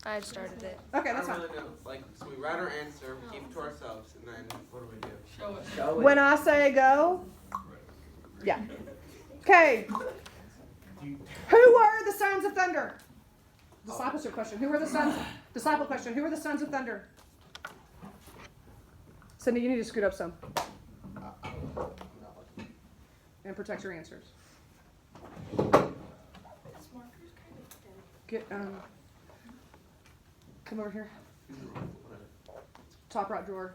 I started it. Okay, that's fine. I don't really know. Like, so we write our answer, we keep it to ourselves, and then what do we do? Show it. Show it. When I say go, yeah. Okay. Who were the sons of thunder? Discipleship question. Who were the sons? Disciple question. Who were the sons of thunder? Cindy, you need to scoot up some and protect your answers. Get come over here. Top right drawer.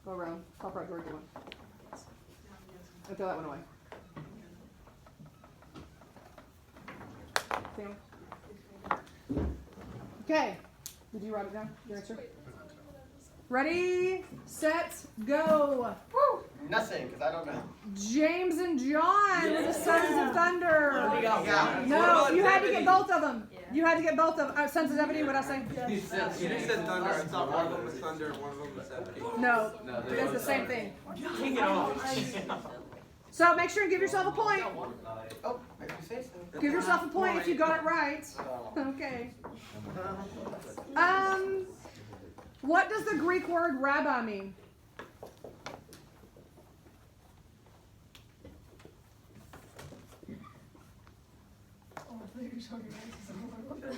Go around. Top right drawer. Get one. And throw that one away. Okay. Did you write it down? Your answer? Ready, set, go. Woo! Nothing, because I don't know. James and John were the sons of thunder. Yeah. No, you had to get both of them. You had to get both of them. Sons of Zebedee, what did I say? You said thunder. I thought one of them was thunder and one of them was Zebedee. No, it's the same thing. Take it off. So make sure and give yourself a point. Oh, I can say so. Give yourself a point if you got it right. Okay. What does the Greek word rabbi mean?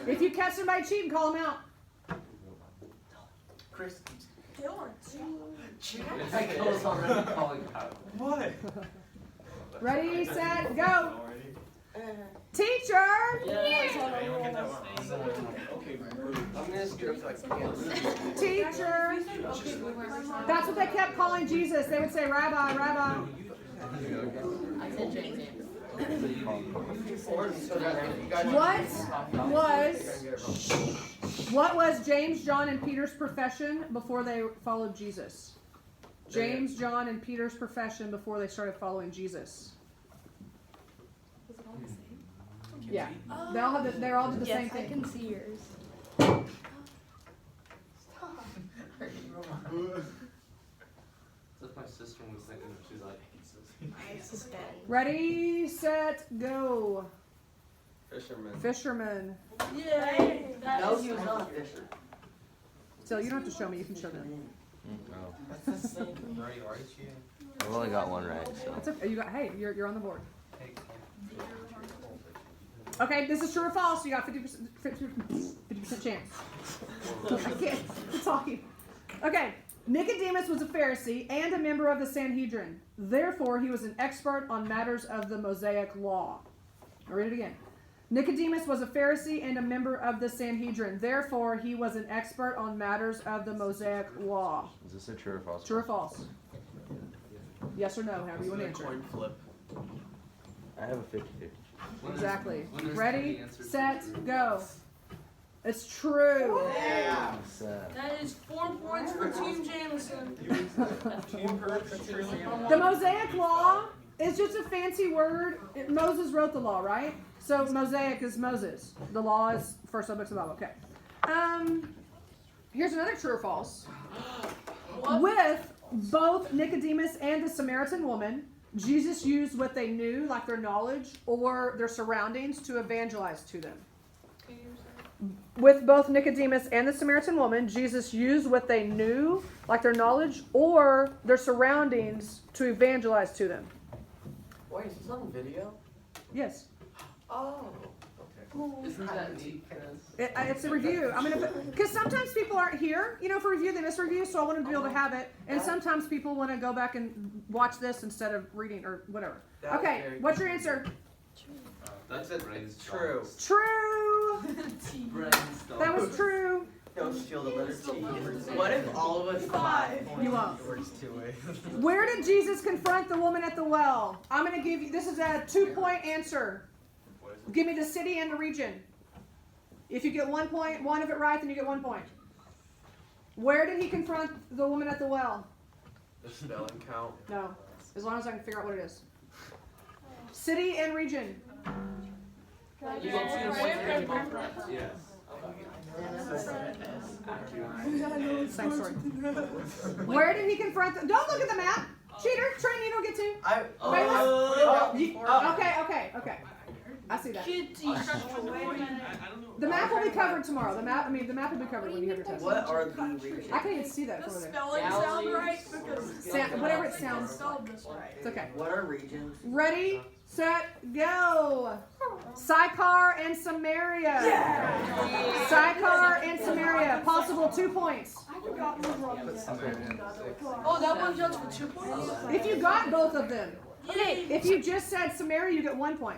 If you catch somebody cheating, call them out. Chris. Michael's already calling out. What? Ready, set, go. Teacher! I'm gonna scoot up so I can. Teacher! That's what they kept calling Jesus. They would say, Rabbi, Rabbi. I said James. What was James, John, and Peter's profession before they followed Jesus? James, John, and Peter's profession before they started following Jesus. Was it all the same? Yeah, they all did the same I thing. can see yours. That's my sister was thinking. She's like, Ready, set, go. Fisherman. Fisherman. Yay! No, he was not a fisher. So you don't have to show me. You can show them. I've only got one right, so. That's okay. Hey, you're on the board. Okay, this is true or false. You got 50% chance. I can't. I'm talking. Okay. Nicodemus was a Pharisee and a member of the Sanhedrin. Therefore, he was an expert on matters of the Mosaic law. I'll read it again. Nicodemus was a Pharisee and a member of the Sanhedrin. Therefore, he was an expert on matters of the Mosaic law. Is this a true or false? True or false? Yes or no, however you want to answer. Coin flip. I have a 50-50. Exactly. Ready, set, go. It's true. Yeah. That is 4 points for Team Jameson. The Mosaic law is just a fancy word. Moses wrote the law, right? So Mosaic is Moses. The law is first books of the Bible. Okay. Here's another true or false. With both Nicodemus and the Samaritan woman, Jesus used what they knew, like their knowledge or their surroundings, to evangelize to them. With both Nicodemus and the Samaritan woman, Jesus used what they knew, like their knowledge or their surroundings, to evangelize to them. Wait, is this on video? Yes. Oh. Okay. Isn't that neat? It's a review. Because sometimes people aren't here, for review. They miss review, so I want them to be able to have it. And sometimes people want to go back and watch this instead of reading or whatever. Okay, what's your answer? That's It's brainstorm. true. True. Brainstorm. That was true. Don't steal the letter T. What if all of us 5? You won't. It works 2 ways. Where did Jesus confront the woman at the well? I'm going to give you, this is a 2-point answer. Give me the city and the region. If you get 1 point, one of it right, then you get 1 point. Where did he confront the woman at the well? The spelling count. No, as long as I can figure out what it is. City and region. You get 2 points. Yes. Same story. Where did he confront the... Don't look at the map. Cheater. Train, you don't get to. Okay. I see that. Kitty. I don't know. The map will be covered tomorrow. The map will be covered when you have your test. What are the regions? I can't even see that The from there. spelling sound right because Whatever it sounds. spelled this right. It's okay. What are regions? Ready, set, go. Sychar and Samaria. Sychar and Samaria. Possible 2 points. Oh, that one jumps for 2 points. If you got both of them. Okay, If you just said Samaria, you get 1 point.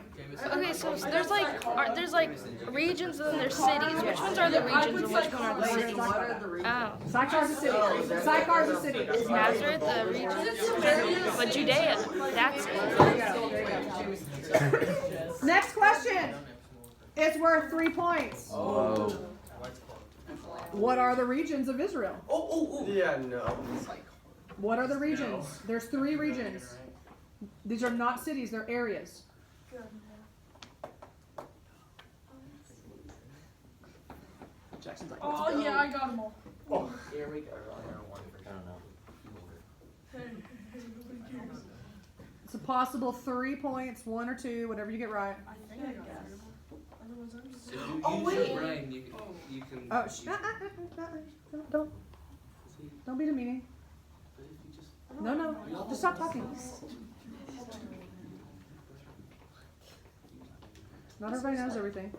okay, so there's like regions and then there's cities. Which ones are the regions and which one are the Wait, cities? what are the regions? Oh, Sychar's a city. Sychar's a city. is Nazareth the region? But Judea, that's it. There you go. Next question. It's worth 3 points. Whoa. What are the regions of Israel? Yeah, no. What are the regions? There's 3 regions. These are not cities, they're areas. Jackson's like, Oh yeah, I got them all. Here we go. I don't know. it's a possible 3 points, 1 or 2, whatever you get right. I think I got it. If you Oh, use wait. your brain, you can. Oh, don't be demeaning. But if you just. No, just stop talking. Not everybody knows everything.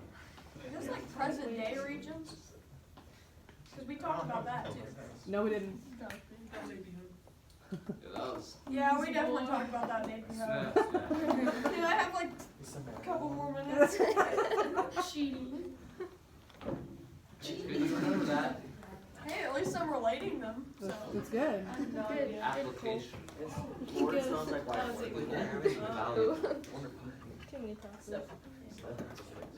Is this like present day regions? Because we talked about that too. No, we didn't. Yeah, that was. Yeah, we definitely talked about that in Snap, AP. yeah. Dude, I have like a couple more minutes. Cheating. Can you remember that? Hey, at least I'm relating them. So. It's good. Application. Word sounds like white. Too many times.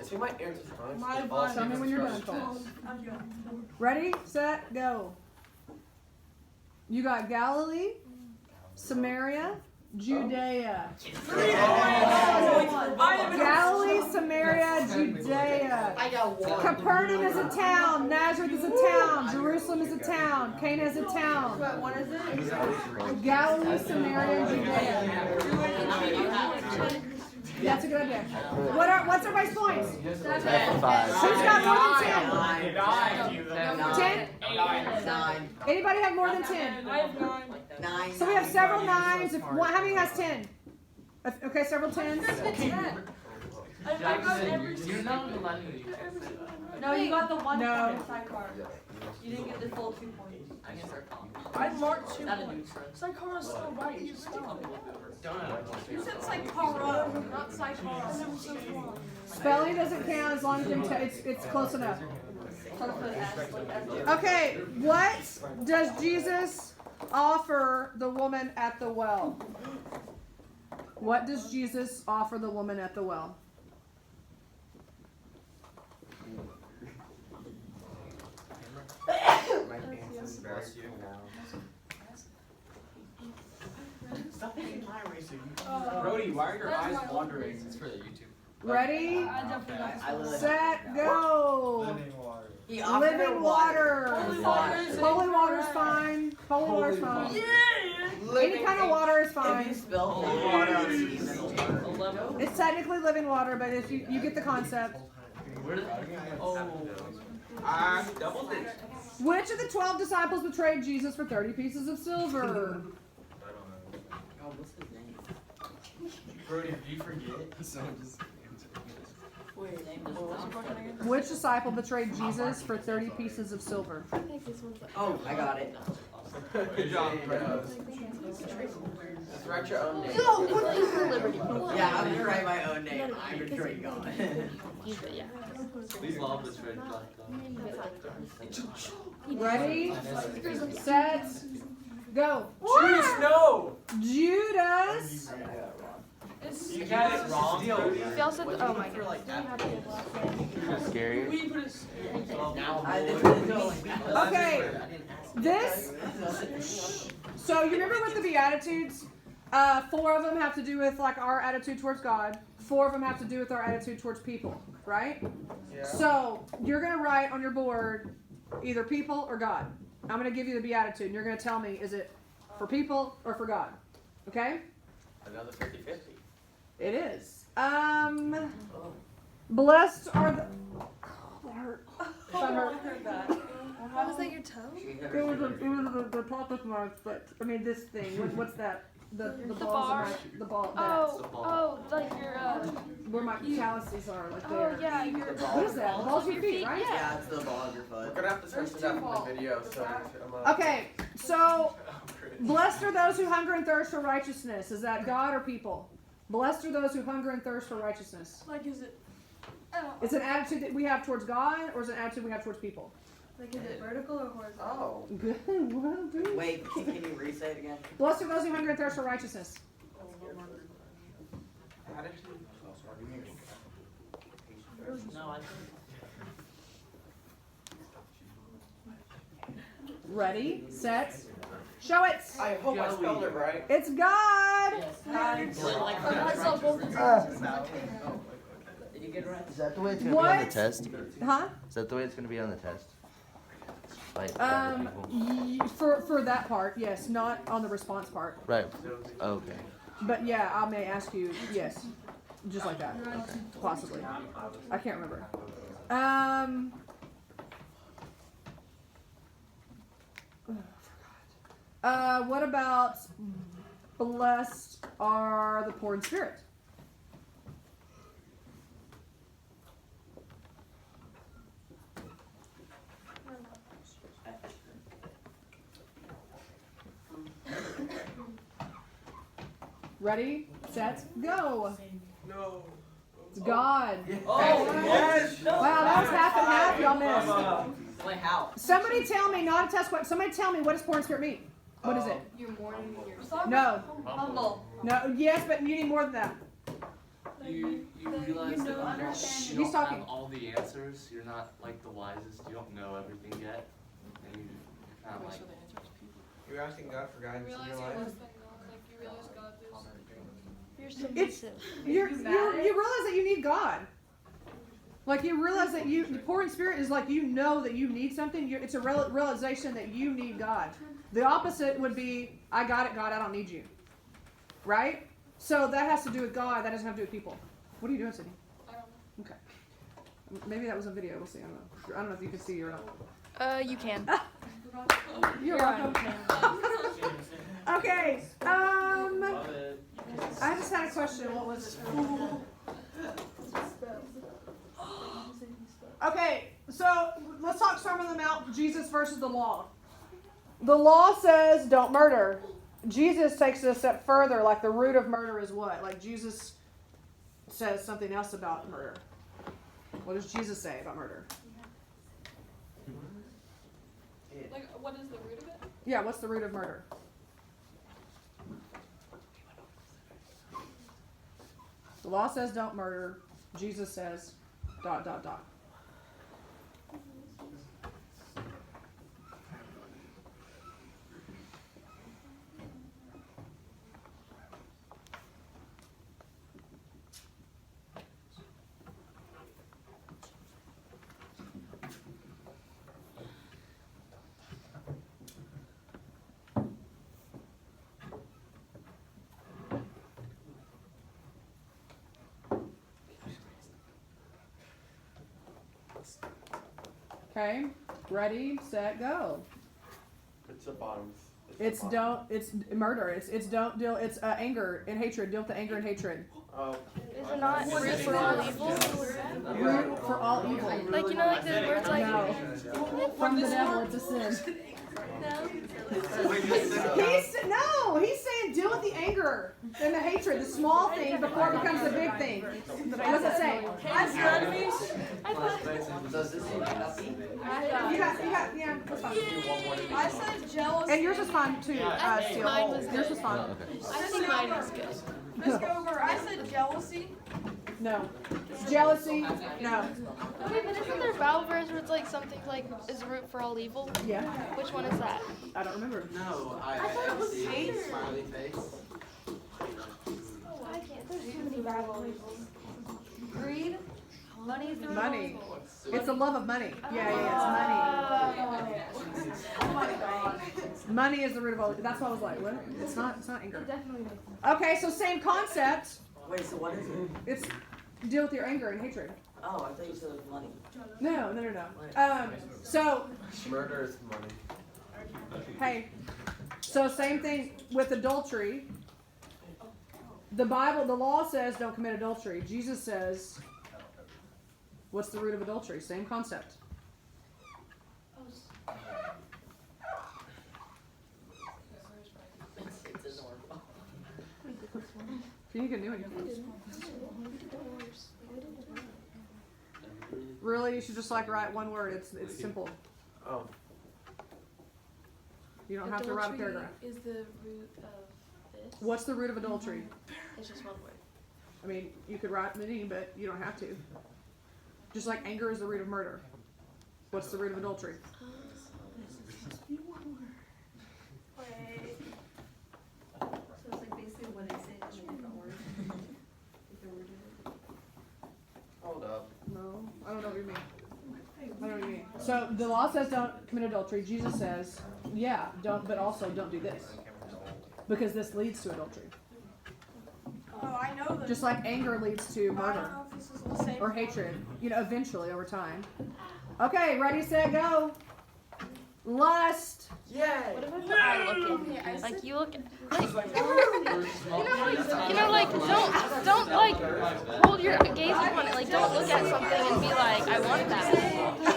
See, my answer's fine. My Tell me when you're done, folks. Ready, set, go. You got Galilee, Samaria, Judea. Galilee, Samaria, Judea. I got one. Capernaum is a town. Nazareth is a town. Jerusalem is a town. Cana is a town. What is it? Galilee, Samaria, Judea. That's a good idea. What's everybody's points? 5. Who's got more than 10? 10? 9. Anybody have more than 10? I have 9. 9. So we have several 9s. How many has 10? Okay, several 10s. I got every You're not letting me. You can't say that. No, you got the 1 No. point, Sychar. You didn't get the full 2 points. I marked 2 Not a points. neutral. Sychar is still right. You spelled it. You said Don't. Sychara, not Sychar. Spelling doesn't count as long as you it's close enough. So put S, like S. Okay, what does Jesus offer the woman at the well? What does Jesus offer the woman at the well? My answer's embarrass you. Stop taking my eraser. Brody, why are your That's eyes my wandering? It's for the YouTube. Ready, I definitely got I literally. set, go. Living water. He offered her Living water. Holy water is Holy water's fine. Holy water's fine. Any kind of water is If fine. you spill holy water on Steve, it'll burn. It's technically living water, but if you get the concept. Where did Double digits. Which of the 12 disciples betrayed Jesus for 30 pieces of silver? Oh, what's his name? Brody, did you forget? Someone just Which disciple betrayed Jesus for 30 pieces of silver? Oh, I got it. Good job, bro. Just write your own name. Liberty. Yeah, I'm gonna write my own name. I'm betrayed God. Yeah. Please love this red flag. Ready, set, go. Judas, no! Judas. You got it wrong. They also, oh my god. Scary. We put it. Okay, this. So you remember with the Beatitudes, 4 of them have to do with like our attitude towards God. 4 of them have to do with our attitude towards people, right? Yeah. So you're gonna write on your board either people or God. I'm gonna give you the Beatitude, and you're gonna tell me is it for people or for God? Okay? Another 50-50. It is. Blessed are the. That hurt. That hurt. Was that your toe? It was the top of my foot. I mean, this thing. What's that? The balls bar? of my, the ball. Like your Where my calluses are, like oh there. yeah, your What is that? The balls of your feet, right? Yeah, it's the ball of your We're foot. gonna have to search it up in the video, so Okay, so blessed are those who hunger and thirst for righteousness. Is that God or people? Blessed are those who hunger and thirst for righteousness. Like, is it? It's an attitude that we have towards God, or is it an attitude we have towards people? Like, is it vertical or horizontal? Oh. Good. Well, dude. Wait, can you re-say it again? Blessed are those who hunger and thirst for righteousness. Attitude. No, I think. Ready, set, show it. I hope I spelled it right. It's God. Did you get it right? Is that the way it's gonna be on What? the test? Huh? Is that the way it's gonna be on the test? Like other people? For that part, yes, not on the response part. Right. Okay. But yeah, I may ask you, yes, just like that, possibly. I can't remember. What about blessed are the poor in spirit? Ready, set, go. No. It's God. Oh, Yes. Wow, that was half and half. Y'all missed. Wait, how? Somebody tell me, not a test question. Somebody tell me, what does poor in spirit mean? What is it? You're mourning in your No, Humble. no. Yes, but you need more than that. You realize that you He's don't talking. have all the answers. You're not like the wisest. You don't know everything yet, and you're kind of like. You're asking God for guidance in your life. You're submissive. You realize that you need God. Like you realize that the poor in spirit is like you know that you need something. It's a realization that you need God. The opposite would be, I got it, God, I don't need you. Right? So that has to do with God. That doesn't have to do with people. What are you doing, Sydney? I don't know. Okay. Maybe that was a video. We'll see. I don't know if you can see or not. You can. You're welcome. Okay. I just had a question. What was it? Okay, so let's talk Sermon on the Mount, Jesus versus the law. The law says don't murder. Jesus takes it a step further, like the root of murder is what? Like Jesus says something else about murder. What does Jesus say about murder? Like, what is the root of it? Yeah, what's the root of murder? The law says don't murder. Jesus says ... Okay, ready, set, go. It's the bottom. It's murder. It's don't deal. It's anger and hatred. Deal with the anger and hatred. Oh. Is it not root for all evil? Root for all evil. Like you know, like the words like. No. From the devil, it's a sin. He's saying deal with the anger and the hatred, the small thing before it becomes the big thing. What's it say? Does this mean nothing? You got, yeah, that's fine. I said jealousy. And yours was fine too, Steele. mine was Yours was fine. I think mine was good. Miss Gover, I said jealousy. No. Jealousy? No. Wait, but isn't there a Bible verse where it's like something like is root for all evil? Yeah. Which one is that? I don't remember. No, I thought it was see hate. smiley face. I can't. There's too many Bible verses. Greed. Money is the root of Money. evil. It's the love of money. Yeah, it's Oh my god. money. Money is the root of all. That's what I was like. What? It's not anger. Definitely. Okay, so same concept. Wait, so what is it? It's deal with your anger and hatred. Oh, I thought you said it was money. No. So Murder is money. hey, so same thing with adultery. The Bible, the law says don't commit adultery. Jesus says, what's the root of adultery? Same concept. It's a normal. If you need a new one, really, you should just like write one word. It's simple. Oh. You don't have to write a paragraph. Is the root of this? What's the root of adultery? It's just one word. I mean, you could write many, but you don't have to. Just like anger is the root of murder. What's the root of adultery? Wait. So it's like basically what it says in a different word. If there were to- Hold up. No, I don't know what you mean. I don't know what you mean. So the law says don't commit adultery. Jesus says, yeah, don't, but also don't do this. Because this leads to adultery. Oh, I know this. Just like anger leads to I don't murder know if this is the same. or hatred, eventually over time. Okay, ready, set, go. Lust. Yay! What if I put eye looking? Like you look, like don't like hold your gaze upon it. Like don't look at something and be like, I want that.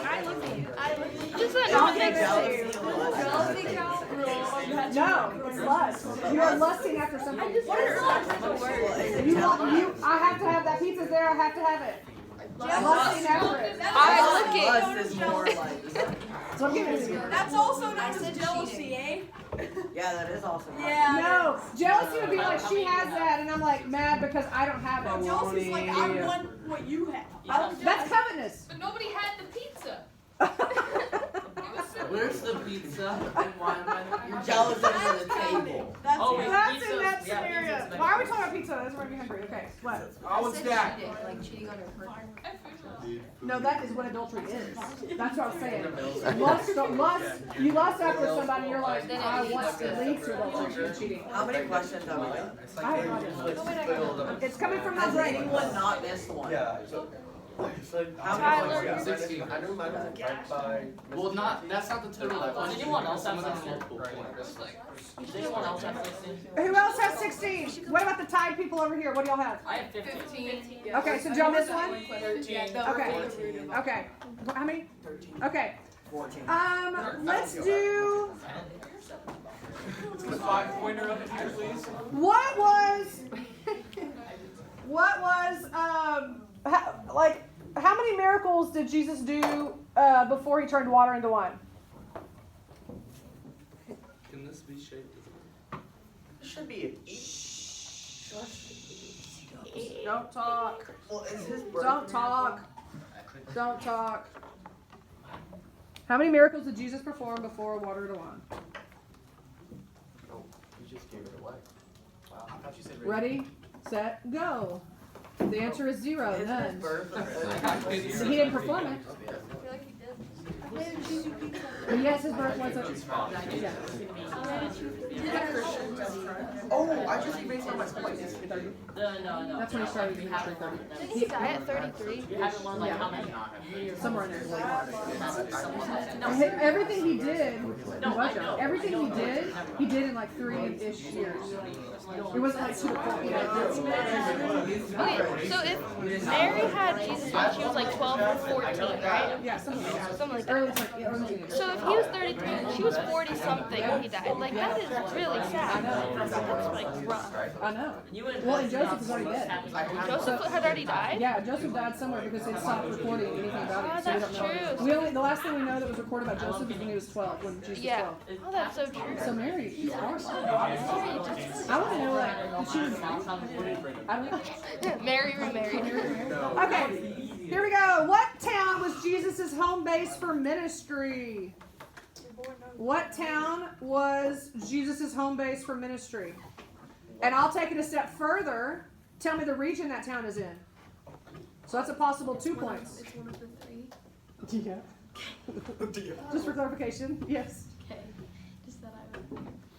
I look at you. I look at you. Just that not make Jealousy. Jealousy count? No, it's lust. You are lusting after something. What is lust? I have to have that pizza's there. I have to have it. Lusting after it. Lust is more like. So I'm giving it to you. That's also known as jealousy, eh? Yeah, that is awesome. Yeah. No, jealousy would be like she has that, and I'm like mad because I don't have No, it. jealousy's like I want what you have. That's covetousness. But nobody had the pizza. Where's the pizza? And why am I? You're jealous under the That's counted. table. That's Oh, counted. That's in that Yeah, scenario. pizza's Why are we talking about pizza? That's where I'm hungry. Okay, what? Oh, it's that. Like cheating on your partner. No, that is what adultery is. That's what I'm saying. Lust, you lust after somebody, you're like, I want to lead to adultery and cheating. How many questions have we done? I have no idea. It's coming from my Has brain. anyone not missed one? Yeah. How Tyler. many? 16. I know mine was right by. Well, that's not the total. Did anyone else have multiple points? Did anyone else have 16? Who else has 16? What about the tied people over here? What do y'all have? I have 15. Okay, so did y'all miss one? 13. Okay. Okay. How many? 13. Okay. 14. Let's do. Let's get a 5-pointer up here, please. What was how many miracles did Jesus do before he turned water into wine? Can this be shaped as Should be an Don't talk. Well, is his Don't talk. Don't talk. How many miracles did Jesus perform before water to wine? Oh, you just gave it away. Wow, I thought you said Ready, set, go. The answer is 0, Is his none. birth? He didn't perform it. I feel like he did. But yes, his birth was yeah. Oh, I just erased all my points. No. That's when he started his ministry. Didn't he die at 33? You haven't learned like how many? Somewhere in there. Everything he did, everything he did in like 3-ish years. It wasn't like to the point. Okay, so if Mary had Jesus when she was like 12 or 14, right? Yeah, something like that. Something like that. Early teenagers. So if he was 33 and she was 40 something when he died, like that is really sad. That's like rough. I know. Well, and Joseph was already dead. Joseph had already died? Yeah, Joseph died somewhere because they stopped recording anything about it. So we that's don't know. true. The last thing we know that was recorded about Joseph is when he was 12, when Jesus was Yeah. 12. Oh, that's so true. So Mary, she's awesome. I want to know, like, did she I don't know. Mary remarried. Okay, here we go. What town was Jesus' home base for ministry? What town was Jesus' home base for ministry? And I'll take it a step further. Tell me the region that town is in. So that's a possible 2 points. It's one of the 3. Yeah. Just for clarification, yes. Okay. Just that I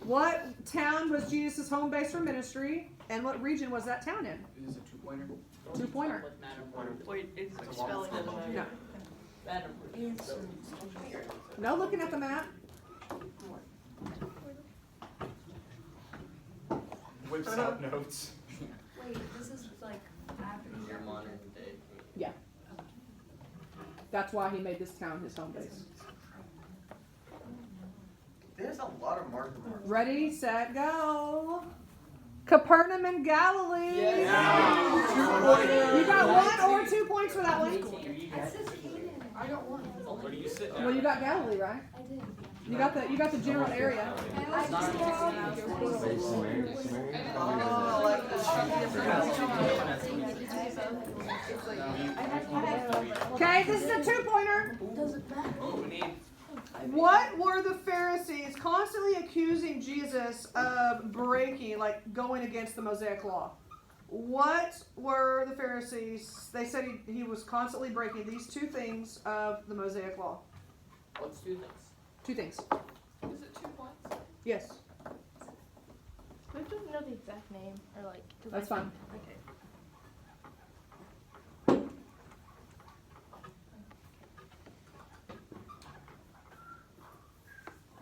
What town was Jesus' home base for ministry? And what region was that town in? Is it 2-pointer. Wait, it's spelling doesn't No. matter. No looking at the map. Whips out notes. Wait, this is like after Your the modern day. That's why he made this town his home base. There's a lot of marker marks. Ready, set, go. Capernaum in Galilee. Yeah. You got 1 or 2 points for that one. It says Canaan. I got one. Where do you sit Well, you got Galilee, right? I did. You got the general area. Okay, this is a 2-pointer. What were the Pharisees constantly accusing Jesus of breaking, like going against the Mosaic law? What were the Pharisees? They said he was constantly breaking these 2 things of the Mosaic law. What's 2 things? 2 things. Is it 2 points? Yes, We have to know the exact name or like. 'cause that's I fine. Okay.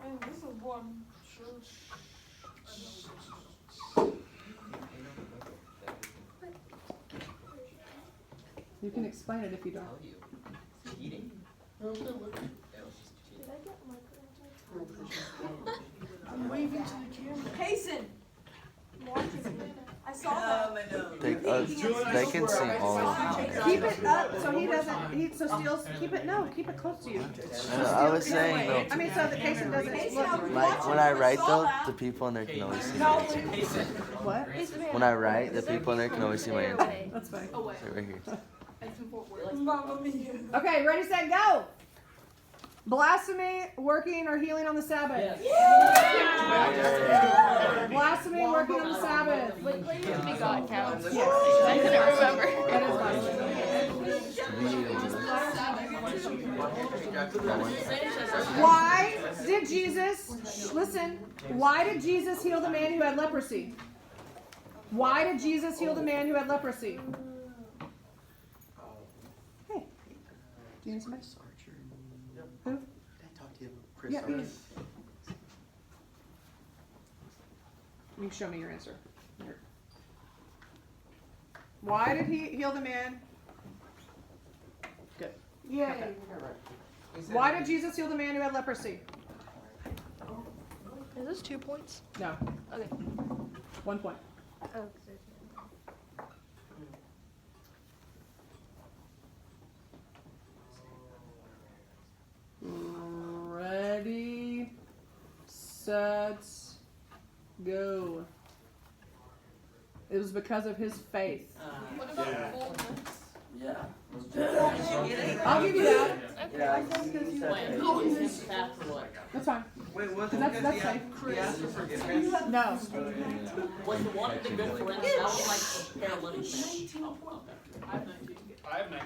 And this is one church. You can explain it if you don't. Cheating? Did I get my I'm waving to the camera. Payson! Watching me. I saw that. I know. They can sing all of them. Keep it up so he doesn't. So Steele's keep it. No, keep it close to you. I was saying though, I mean, so that Payson doesn't look. like when I write though, the people in there can always see my answer. What? When I write, the people in there can always see my answer. That's fine. Away. It's right here. It's in Fort Worth. Mamma mia. Okay, ready, set, go. Blasphemy, working or healing on the Sabbath. Blasphemy, working on the Sabbath. Wait, please be God counts. Yes. I couldn't remember. That is blasphemy. Why did Jesus, listen, why did Jesus heal the man who had leprosy? Why did Jesus heal the man who had leprosy? Hey, do you need somebody? Who? Did I talk to you, Chris? Yeah, already? you can show me your answer. Here. Why did he heal the man? Good. Yay. Why did Jesus heal the man who had leprosy? Is this 2 points? No. Okay. 1 point. Oh, Ready, set, go. It was because of his faith. What about boldness? Yeah. I'll give you that. Yeah. That's fine. Wait, what's That's safe. he asked for forgiveness? No. Was the one the good friend? That was like paralytic man. I have 19.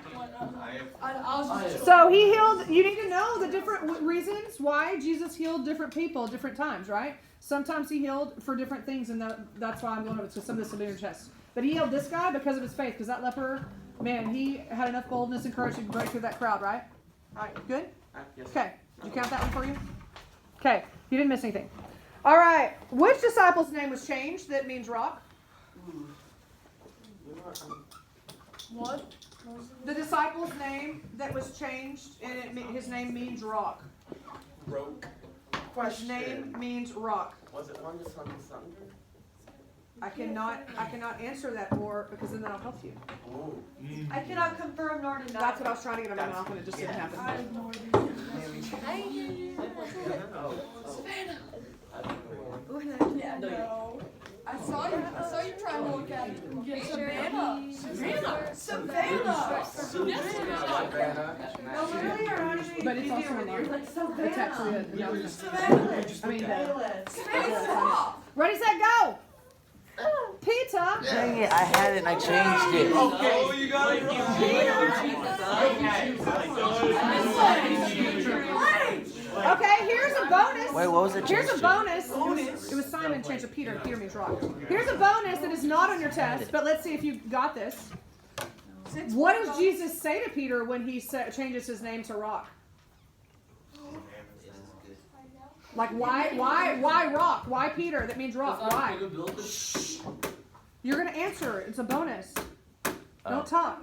I was just So he healed, you need to know the different reasons why Jesus healed different people at different times, right? Sometimes he healed for different things, and that's why I'm going over it, so some of this will be in your chest. But he healed this guy because of his faith, because that leper, man, he had enough boldness and courage to break through that crowd, right? All right, good? Yes. Okay, did you count that one for you? Okay, you didn't miss anything. All right, which disciple's name was changed that means rock? what? The disciple's name that was changed, and his name means rock. Broke. His name means rock. Was it one just on the thunder? I cannot answer that more because then that'll help you. I cannot confirm nor deny. That's what I was trying to get out of my mouth and it just didn't I happen. have no idea. Yeah, no. I saw you trying to look at it. Savannah. No, literally, or not even But it's also video, a you're lot. like, It's actually Savannah. a Savannah. I mean, Face off. ready, set, go! Peter! Dang it, I had it and I changed it. Oh, you got it. Okay, here's a bonus. bonus. Wait, what was it Here's a changed to? bonus. It was Simon changed to Peter. Peter means rock. Here's a bonus that is not on your test, but let's see if you got this. What does Jesus say to Peter when he changes his name to rock? Like why rock? Why Peter? That means rock. Why? You're gonna answer. It's a bonus. Don't talk.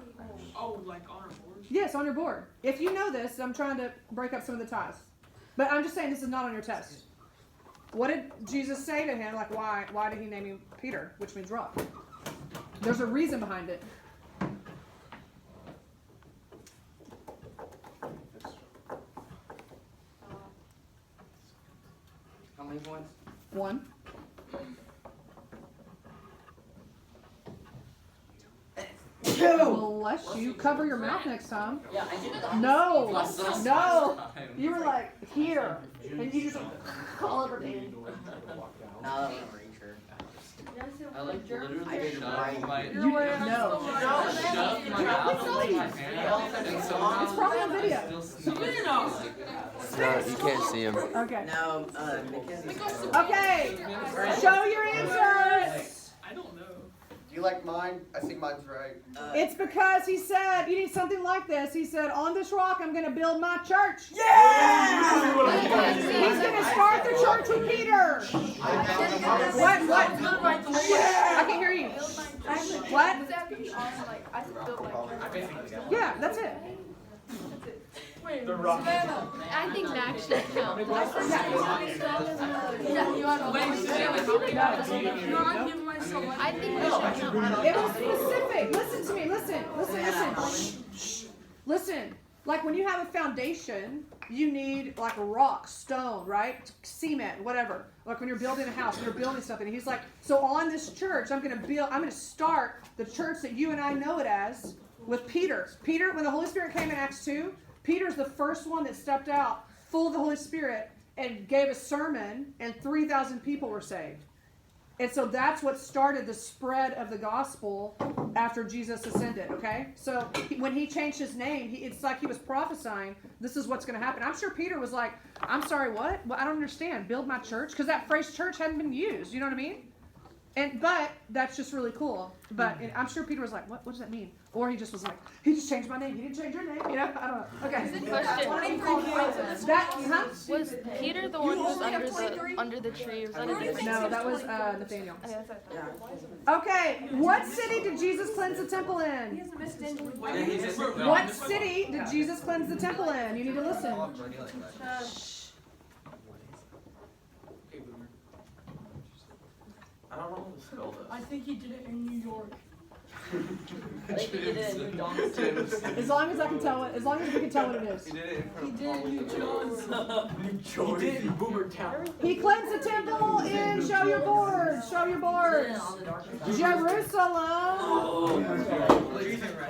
Oh, like on our board? Yes, on your board. If you know this, I'm trying to break up some of the ties. But I'm just saying this is not on your test. What did Jesus say to him? Like why did he name you Peter, which means rock? There's a reason behind it. How many points? 1. Bless you. Cover your mouth next time. Yeah, I did it. No. Last No. time. You were like here. And you just call over Dan. No. I like literally I didn't shove write. my You no. shove my mouth with my hand and somehow It's probably on I video. still sneeze. No, you can't see him. Okay. No, Mackenzie's. Okay. Show your answers. I don't know. Do you like mine? I think mine's right. It's because he said, you need something like this. He said, on this rock, I'm going to build my church. Yeah! He's going to start the church with Peter. What? I can hear you. What? Yeah, that's it. Wait, The rock. Savannah. I think Max should count. Yeah, you want to wait, Savannah. No, I'm giving myself I think we should count. It was specific. Listen to me. Listen. Shh. Listen. Like when you have a foundation, you need like a rock, stone, right? Cement, whatever. Like when you're building a house, when you're building something. He's like, so on this church, I'm going to start the church that you and I know it as with Peter. Peter, when the Holy Spirit came in Acts 2, Peter's the first one that stepped out full of the Holy Spirit and gave a sermon, and 3,000 people were saved. And so that's what started the spread of the gospel after Jesus ascended, okay? So when he changed his name, it's like he was prophesying, this is what's going to happen. I'm sure Peter was like, I'm sorry, what? Well, I don't understand. Build my church? Because that phrase church hadn't been used, you know what I mean? But that's just really cool. But I'm sure Peter was like, what does that mean? Or he just was like, he just changed my name. He didn't change your name. You know? I don't know. Okay. Question. That, Was Peter the one who was under the tree? Or was that a different? No, that was Nathaniel. Okay, that's what I thought. Okay, what city did Jesus cleanse the temple in? What city did Jesus cleanse the temple in? You need to listen. I don't know how to spell this. I think he did it in New York. I think he did it in New Johnson. As long as I can tell it, as long as we can tell what it is. He did it in front He of did it in New Johnson. He did in Boomer Town. He cleansed the temple in, show your boards, show your boards. Jerusalem.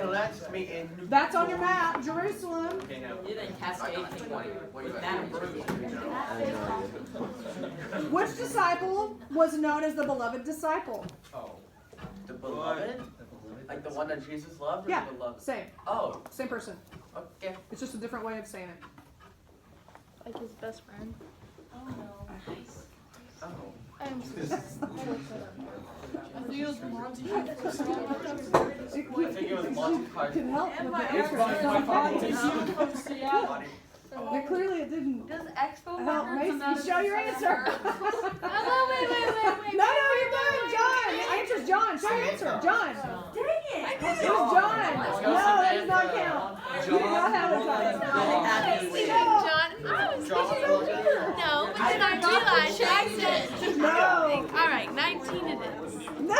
So that's me in. That's on your map, Jerusalem. Okay, no. He did it in Cascade with that Bruce. Which disciple was known as the beloved disciple? Oh. The beloved? Like the one that Jesus loved or Yeah, the beloved? same, Oh, same person. okay. It's just a different way of saying it. Like his best friend. Oh no. Oh. I'm I think it was Monty. I think it was Monty Python. Can help with the answer. From Seattle. But clearly it didn't Does Expo help Mason show your answer. Wait. No, you're good. John. The answer's John. Show your answer. John. Dang it! It was John. No, that does not count. You did not have a John. John, I was no, but then I realized accent. No. All right, 19 it is. No.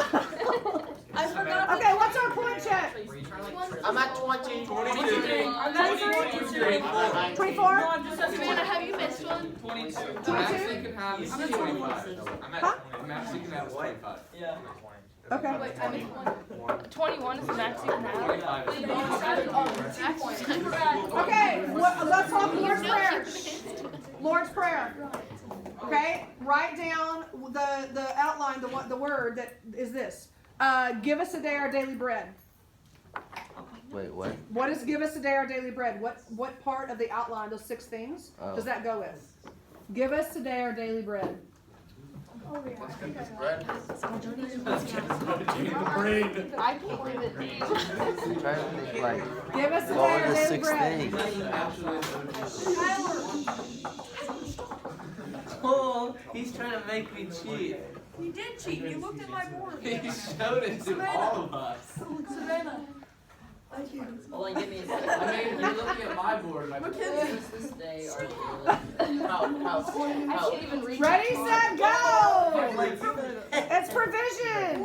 I forgot. Okay, what's our point check? I'm at 20. 24? Savannah, have you missed one? 22. 22? Max you can have is 25. I'm at Huh? 20. Max you can have is 25. Yeah. Okay. Wait, I missed one. 21 is the max you can have. 25 is Okay, let's talk Lord's Prayer. Lord's Prayer. Okay, write down the outline, the word that is this. Give us today our daily bread. Wait, what? What is give us today our daily bread? What part of the outline, those 6 things, does that go with? Give us today our daily bread. Let's get this bread. I can't believe it. Try to think, like, Give us today what our were the daily 6 bread. days? Oh, he's trying to make me cheat. He did cheat. You looked at my board. He showed it to all of us. Savannah. Thank you. Hold on, give me a second. I mean, you're looking at my board. My Mackenzie. This day are How? I can't even read. Ready, set, go! It's provision.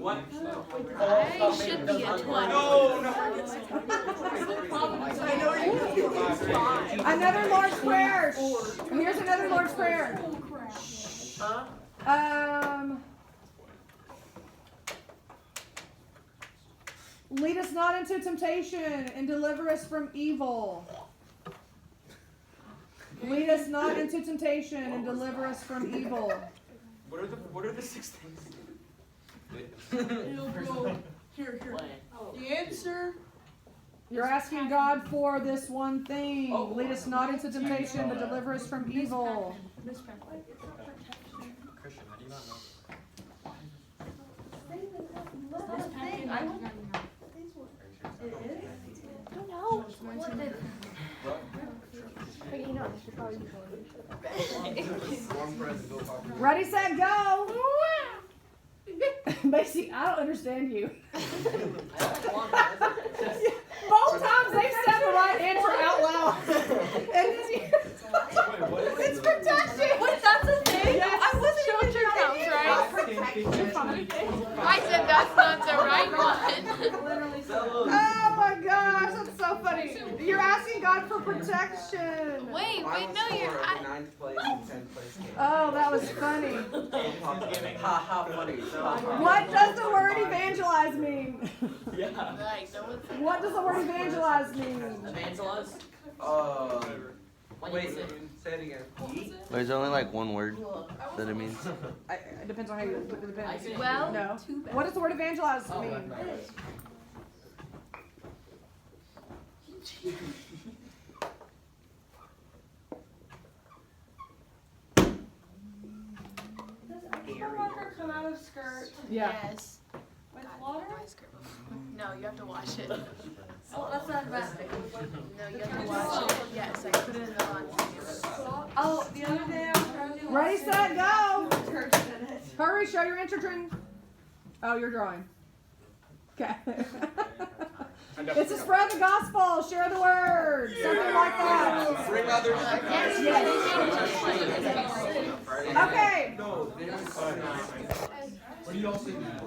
What does I should be a 20. Another Lord's Prayer. Here's another Lord's Prayer. Lead us not into temptation and deliver us from evil. Lead us not into temptation and deliver us from evil. What are the 6 things? Here. The answer. You're asking God for this one thing. Lead us not into temptation, but deliver us from evil. Christian, how do you not know? Ready, set, go! Macy, I don't understand you. Both times they said the right answer out loud. And then you... It's protection! Wait, that's a thing? Yes. I wasn't even sure counts, right? Protection. I said that's not the right one. Oh my gosh, that's so funny. You're asking God for protection. Wait, I was no, you're. for 9th place and 10th place. Oh, that was funny. Ha ha, funny. What does the word evangelize mean? Yeah. Like, no one's. What does the word evangelize mean? evangelize. Wait, Say it again. There's only like one word that it means. It depends on how you put it depends. Well, No. What does the word evangelize mean? Does extra marker come out of skirt Yeah. yes. with water? No, you have to wash it. Oh, that's not a bad thing. No, you have to wash it. Yes, I put it in the laundry. Oh, the other day I was trying to do Ready, set, go! detergent in it. Hurry, show your entry. Oh, you're drawing. Okay. It's to spread the gospel, share the word, something like that. Bring others. Okay. No, they don't. What do you all say now?